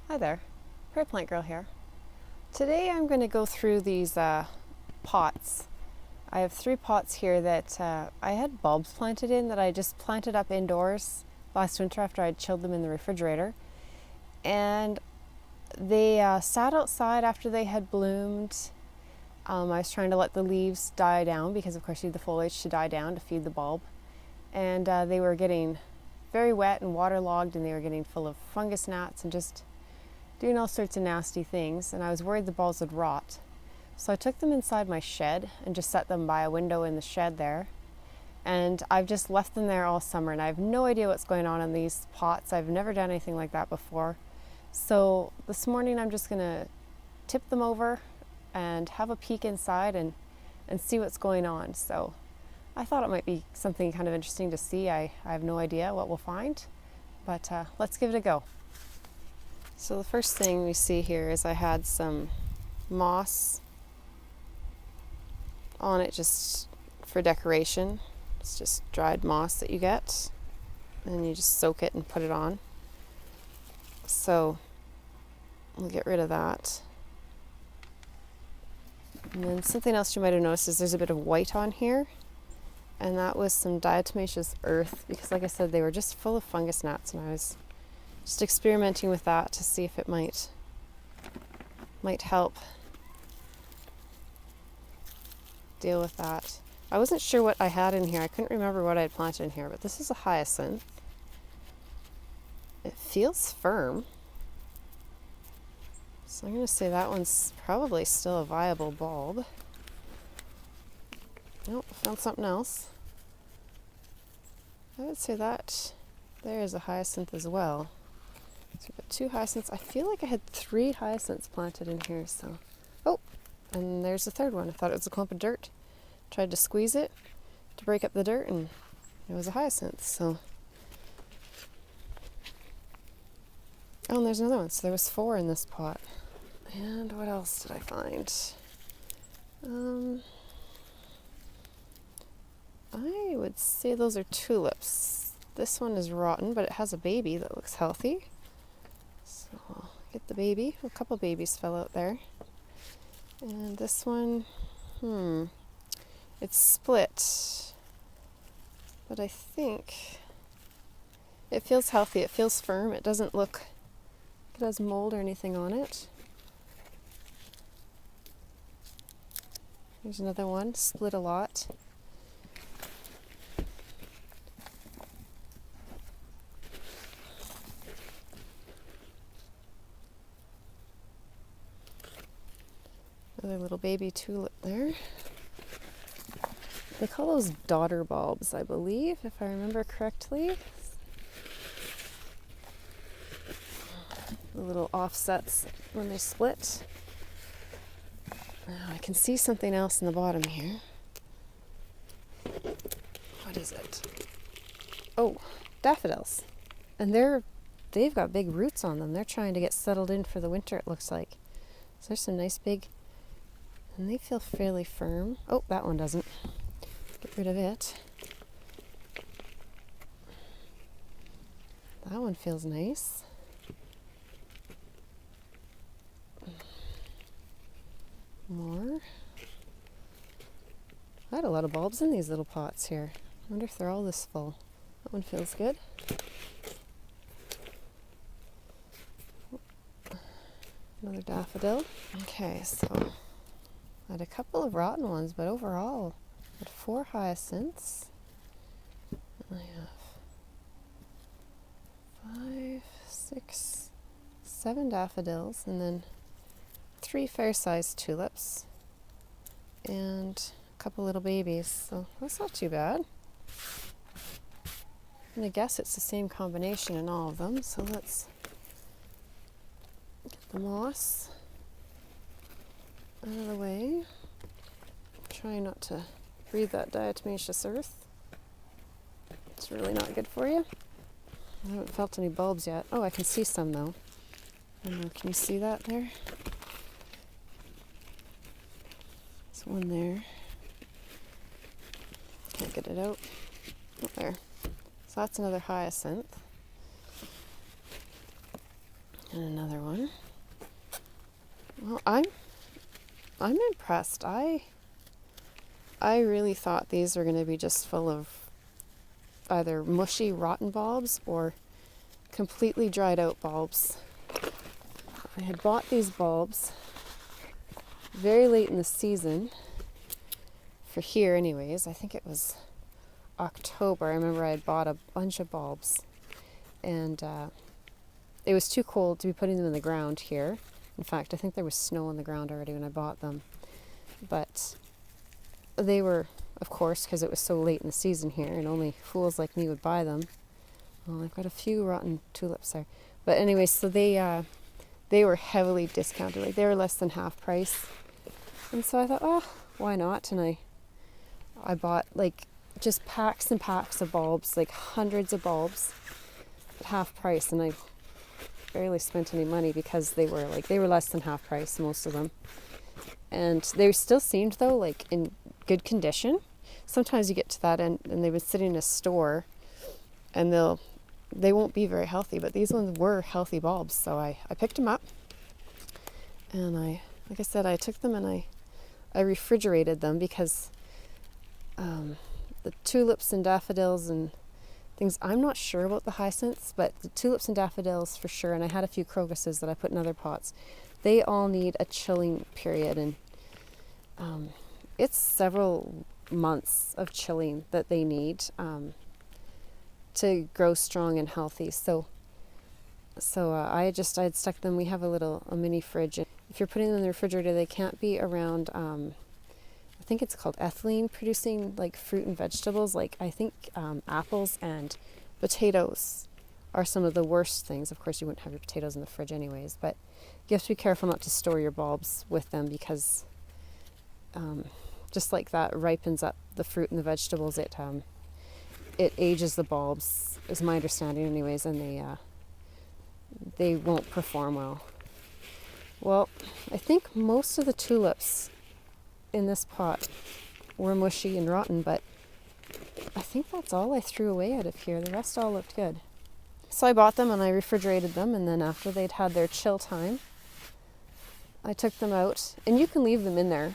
Hi there, Prayer Plant Girl here. Today I'm going to go through these pots. I have 3 pots here that I had bulbs planted in that I just planted up indoors last winter after I'd chilled them in the refrigerator. And they sat outside after they had bloomed. I was trying to let the leaves die down because of course you need the foliage to die down to feed the bulb. And they were getting very wet and waterlogged, and they were getting full of fungus gnats and just doing all sorts of nasty things, and I was worried the bulbs would rot. So I took them inside my shed and just set them by a window in the shed there. And I've just left them there all summer, and I have no idea what's going on in these pots. I've never done anything like that before. So this morning I'm just gonna tip them over and have a peek inside and see what's going on. So I thought it might be something kind of interesting to see. I have no idea what we'll find, but let's give it a go. So the first thing we see here is I had some moss on it just for decoration. It's just dried moss that you get, and you just soak it and put it on. So we'll get rid of that. And then something else you might have noticed is there's a bit of white on here, and that was some diatomaceous earth because, like I said, they were just full of fungus gnats, and I was just experimenting with that to see if it might help deal with that. I wasn't sure what I had in here. I couldn't remember what I had planted in here, but this is a hyacinth. It feels firm. So I'm going to say that one's probably still a viable bulb. Nope, found something else. I would say that there is a hyacinth as well. So we've got 2 hyacinths. I feel like I had 3 hyacinths planted in here, so. Oh, and there's the 3rd one. I thought it was a clump of dirt. Tried to squeeze it to break up the dirt, and it was a hyacinth, so. Oh, and there's another one. So there was 4 in this pot. And what else did I find? I would say those are tulips. This one is rotten, but it has a baby that looks healthy. So I'll get the baby. A couple babies fell out there. And this one, it's split. But I think it feels healthy. It feels firm. It doesn't look like it has mold or anything on it. Here's another one, split a lot. Another little baby tulip there. They call those daughter bulbs, I believe, if I remember correctly. The little offsets when they split. Now I can see something else in the bottom here. What is it? Oh, daffodils. And they've got big roots on them. They're trying to get settled in for the winter, it looks like. So there's some nice big, and they feel fairly firm. Oh, that one doesn't. Get rid of it. That one feels nice. More. I had a lot of bulbs in these little pots here. I wonder if they're all this full. That one feels good. Another daffodil. Okay, so I had a couple of rotten ones, but overall I had 4 hyacinths. And I have 5, 6, 7 daffodils, and then 3 fair-sized tulips, and a couple little babies. So that's not too bad. I'm gonna guess it's the same combination in all of them. So let's get the moss out of the way. Try not to breathe that diatomaceous earth. It's really not good for you. I haven't felt any bulbs yet. Oh, I can see some though. I don't know, can you see that there? There's one there. Can't get it out. Oh, there. So that's another hyacinth. And another one. Well, I'm impressed. I really thought these were going to be just full of either mushy, rotten bulbs or completely dried out bulbs. I had bought these bulbs very late in the season, for here anyways. I think it was October. I remember I had bought a bunch of bulbs, and it was too cold to be putting them in the ground here. In fact, I think there was snow on the ground already when I bought them. But they were, of course, because it was so late in the season here and only fools like me would buy them. Well, I've got a few rotten tulips there. But anyway, so they were heavily discounted. Like, they were less than half price. And so I thought, oh, why not? And I bought like just packs and packs of bulbs, like hundreds of bulbs at half price. And I barely spent any money because they were less than half price, most of them. And they still seemed, though, like in good condition. Sometimes you get to that end and they've been sitting in a store and they won't be very healthy, but these ones were healthy bulbs. So I picked them up, and like I said, I took them and I refrigerated them because the tulips and daffodils and things, I'm not sure about the hyacinths, but the tulips and daffodils for sure, and I had a few crocuses that I put in other pots, they all need a chilling period, and it's several months of chilling that they need to grow strong and healthy. So I had stuck them. We have a mini fridge. If you're putting them in the refrigerator, they can't be around I think it's called ethylene producing, like fruit and vegetables. Like I think apples and potatoes are some of the worst things. Of course, you wouldn't have your potatoes in the fridge anyways, but you have to be careful not to store your bulbs with them because just like that ripens up the fruit and the vegetables, it ages the bulbs, is my understanding anyways, and they won't perform well. Well, I think most of the tulips in this pot were mushy and rotten, but I think that's all I threw away out of here. The rest all looked good. So I bought them and I refrigerated them, and then after they'd had their chill time, I took them out, and you can leave them in there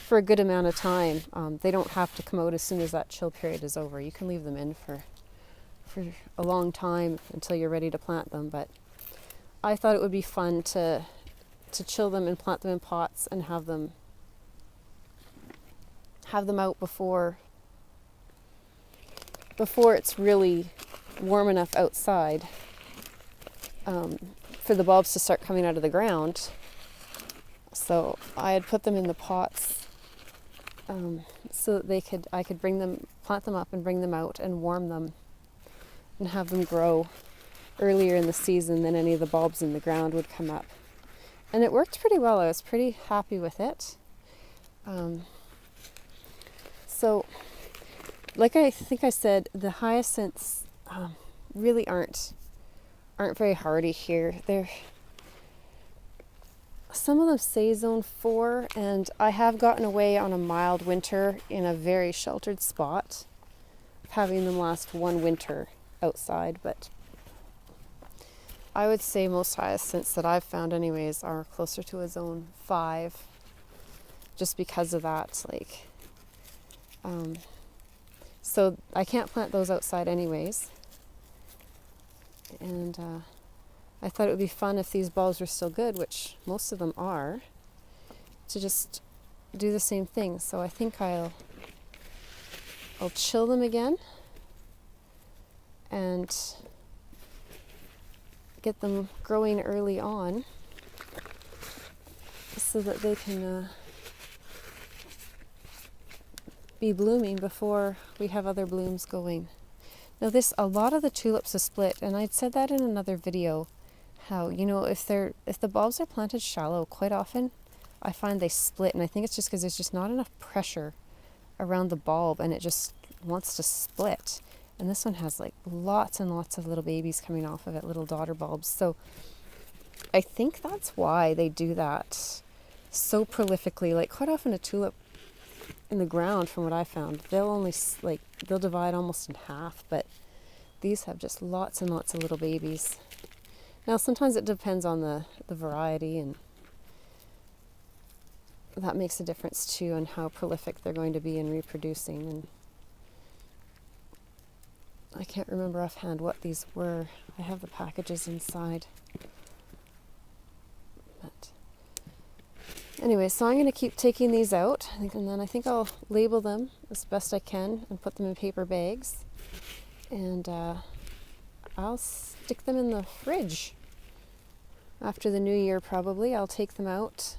for a good amount of time. They don't have to come out as soon as that chill period is over. You can leave them in for a long time until you're ready to plant them, but I thought it would be fun to chill them and plant them in pots and have them out before it's really warm enough outside for the bulbs to start coming out of the ground. So I had put them in the pots so that I could plant them up and bring them out and warm them and have them grow earlier in the season than any of the bulbs in the ground would come up. And it worked pretty well. I was pretty happy with it. So, like I think I said, the hyacinths really aren't very hardy here. Some of them say zone 4, and I have gotten away on a mild winter in a very sheltered spot, having them last one winter outside, but I would say most hyacinths that I've found anyways are closer to a zone 5, just because of that. So I can't plant those outside anyways, and I thought it would be fun if these bulbs were still good, which most of them are, to just do the same thing. So I think I'll chill them again and get them growing early on so that they can be blooming before we have other blooms going. Now a lot of the tulips are split, and I'd said that in another video, how, if the bulbs are planted shallow, quite often I find they split, and I think it's just because there's just not enough pressure around the bulb and it just wants to split. And this one has like lots and lots of little babies coming off of it, little daughter bulbs. So I think that's why they do that so prolifically. Like quite often a tulip in the ground, from what I found, they'll divide almost in half, but these have just lots and lots of little babies. Now sometimes it depends on the variety, and that makes a difference too on how prolific they're going to be in reproducing. And I can't remember offhand what these were. I have the packages inside. But anyway, so I'm going to keep taking these out, and then I think I'll label them as best I can and put them in paper bags. And I'll stick them in the fridge. After the new year probably, I'll take them out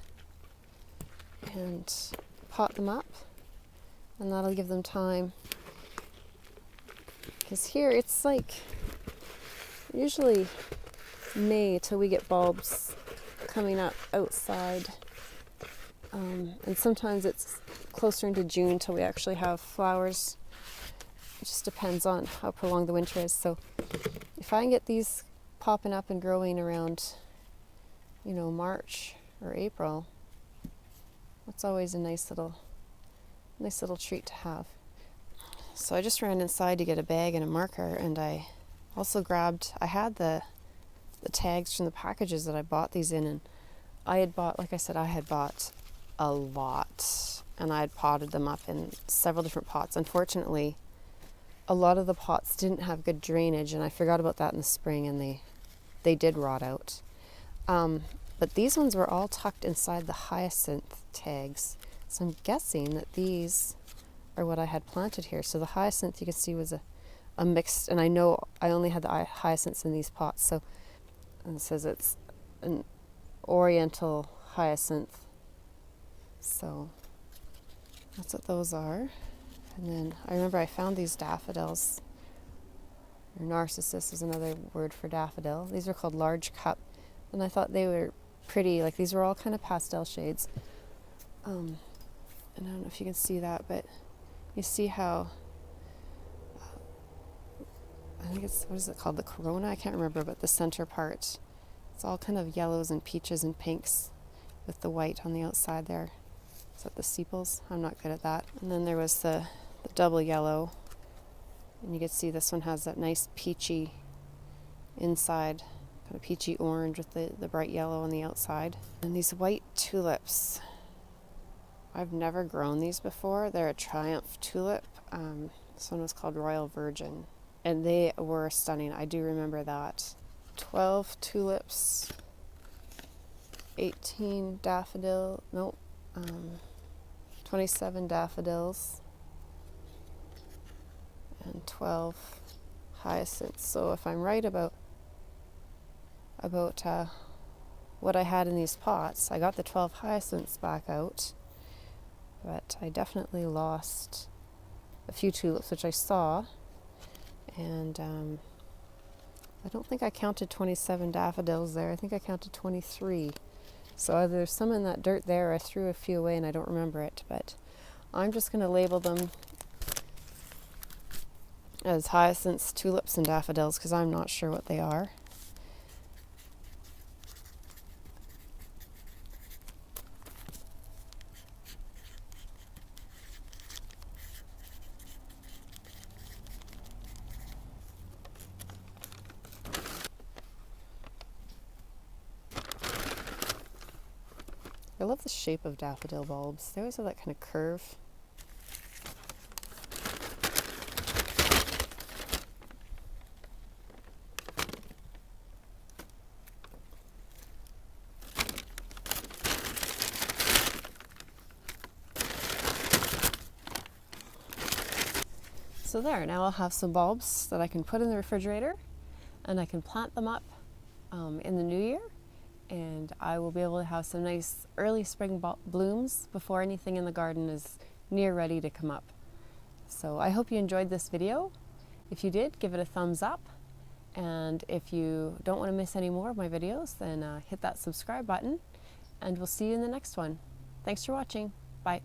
and pot them up, and that'll give them time. Because here it's like usually May till we get bulbs coming up outside, and sometimes it's closer into June till we actually have flowers. It just depends on how prolonged the winter is. So if I can get these popping up and growing around, you know, March or April, that's always a nice little treat to have. So I just ran inside to get a bag and a marker, and I also grabbed, I had the tags from the packages that I bought these in, and I had bought, like I said, I had bought a lot, and I had potted them up in several different pots. Unfortunately, a lot of the pots didn't have good drainage, and I forgot about that in the spring, and they did rot out. But these ones were all tucked inside the hyacinth tags, so I'm guessing that these are what I had planted here. So the hyacinth, you can see, was a mixed, and I know I only had the hyacinths in these pots. So, and it says it's an oriental hyacinth. So that's what those are. And then I remember I found these daffodils, or narcissus is another word for daffodil. These are called large cup, and I thought they were pretty. Like, these were all kind of pastel shades. And I don't know if you can see that, but you see how, I think it's, what is it called? The corona? I can't remember, but the center part, it's all kind of yellows and peaches and pinks with the white on the outside there. Is that the sepals? I'm not good at that. And then there was the double yellow, and you can see this one has that nice peachy inside, kind of peachy orange with the bright yellow on the outside. And these white tulips, I've never grown these before. They're a Triumph tulip. This one was called Royal Virgin, and they were stunning. I do remember that. 12 tulips, 18 daffodil, 27 daffodils, and 12 hyacinths. So if I'm right about what I had in these pots, I got the 12 hyacinths back out, but I definitely lost a few tulips, which I saw, and I don't think I counted 27 daffodils there. I think I counted 23. So there's some in that dirt there. I threw a few away and I don't remember it, but I'm just going to label them as hyacinths, tulips, and daffodils because I'm not sure what they are. I love the shape of daffodil bulbs. They always have that kind of curve. So there, now I'll have some bulbs that I can put in the refrigerator, and I can plant them up in the new year, and I will be able to have some nice early spring blooms before anything in the garden is near ready to come up. So I hope you enjoyed this video. If you did, give it a thumbs up, and if you don't want to miss any more of my videos, then hit that subscribe button, and we'll see you in the next one. Thanks for watching. Bye.